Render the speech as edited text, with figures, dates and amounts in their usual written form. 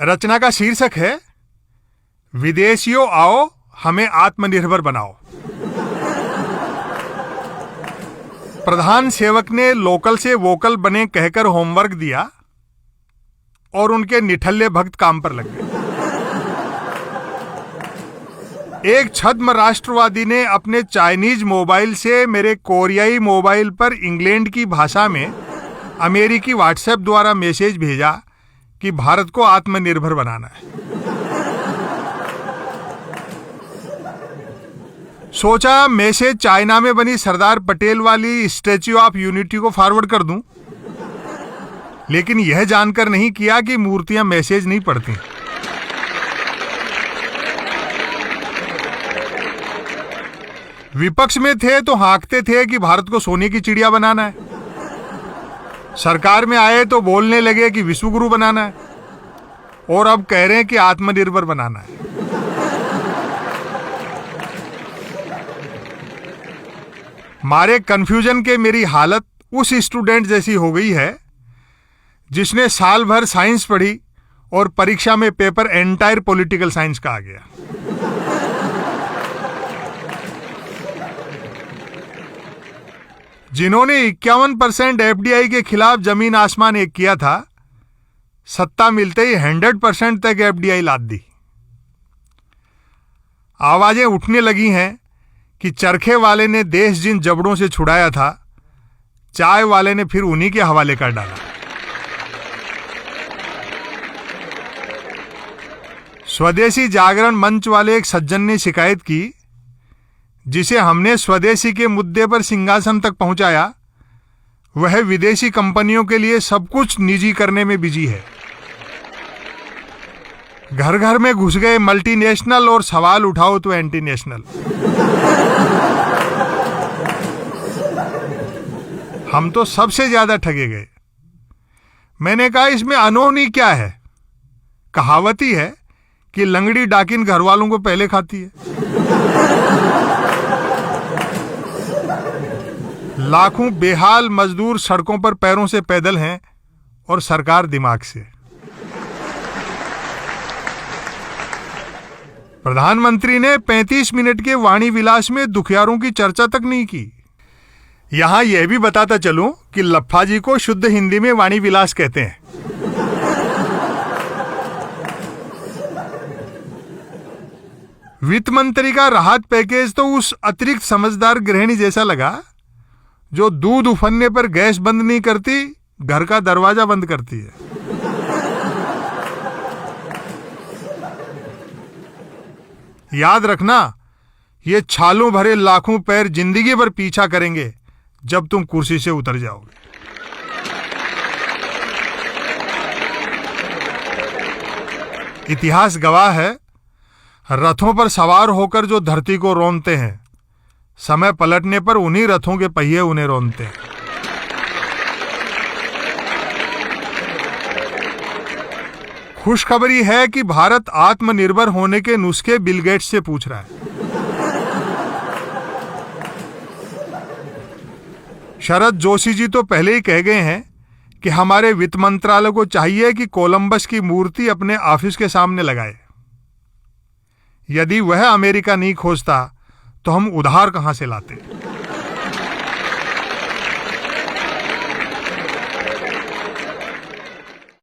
रचना का शीर्षक है विदेशियों आओ हमें आत्मनिर्भर बनाओ। प्रधान सेवक ने लोकल से वोकल बने कहकर होमवर्क दिया और उनके निठल्ले भक्त काम पर लग गए। एक छद्म राष्ट्रवादी ने अपने चाइनीज मोबाइल से मेरे कोरियाई मोबाइल पर इंग्लैंड की भाषा में अमेरिकी व्हाट्सएप द्वारा मैसेज भेजा कि भारत को आत्मनिर्भर बनाना है। सोचा मैसेज चाइना में बनी सरदार पटेल वाली स्टैच्यू ऑफ यूनिटी को फॉरवर्ड कर दूं, लेकिन यह जानकर नहीं किया कि मूर्तियां मैसेज नहीं पढ़ती। विपक्ष में थे तो हाँकते थे कि भारत को सोने की चिड़िया बनाना है, सरकार में आए तो बोलने लगे कि विश्वगुरु बनाना है, और अब कह रहे हैं कि आत्मनिर्भर बनाना है। मारे कंफ्यूजन के मेरी हालत उस स्टूडेंट जैसी हो गई है जिसने साल भर साइंस पढ़ी और परीक्षा में पेपर एंटायर पॉलिटिकल साइंस का आ गया। जिन्होंने 51% एफडीआई के खिलाफ जमीन आसमान एक किया था, सत्ता मिलते ही 100% तक एफडीआई लाद दी। आवाजें उठने लगी हैं कि चरखे वाले ने देश जिन जबड़ों से छुड़ाया था, चाय वाले ने फिर उन्हीं के हवाले कर डाला। स्वदेशी जागरण मंच वाले एक सज्जन ने शिकायत की, जिसे हमने स्वदेशी के मुद्दे पर सिंहासन तक पहुंचाया, वह विदेशी कंपनियों के लिए सब कुछ निजी करने में बिजी है। घर घर में घुस गए मल्टीनेशनल और सवाल उठाओ तो एंटी नेशनल। हम तो सबसे ज्यादा ठगे गए। मैंने कहा इसमें अनहोनी क्या है? कहावत ही है कि लंगड़ी डाकिन घर वालों को पहले खाती है। लाखों बेहाल मजदूर सड़कों पर पैरों से पैदल हैं और सरकार दिमाग से। प्रधानमंत्री ने 35 मिनट के वाणी विलास में दुखियारों की चर्चा तक नहीं की। यहां यह भी बताता चलूं कि लफ्फा जी को शुद्ध हिंदी में वाणी विलास कहते हैं। वित्त मंत्री का राहत पैकेज तो उस अतिरिक्त समझदार गृहिणी जैसा लगा जो दूध उफनने पर गैस बंद नहीं करती, घर का दरवाजा बंद करती है। याद रखना, ये छालों भरे लाखों पैर जिंदगी भर पीछा करेंगे जब तुम कुर्सी से उतर जाओगे। इतिहास गवाह है, रथों पर सवार होकर जो धरती को रौंदते हैं, समय पलटने पर उन्हीं रथों के पहिए उन्हें रौंदते हैं। खुशखबरी है कि भारत आत्मनिर्भर होने के नुस्खे बिल गेट्स से पूछ रहा है। शरद जोशी जी तो पहले ही कह गए हैं कि हमारे वित्त मंत्रालय को चाहिए कि कोलंबस की मूर्ति अपने ऑफिस के सामने लगाए। यदि वह अमेरिका नहीं खोजता तो हम उधार कहां से लाते।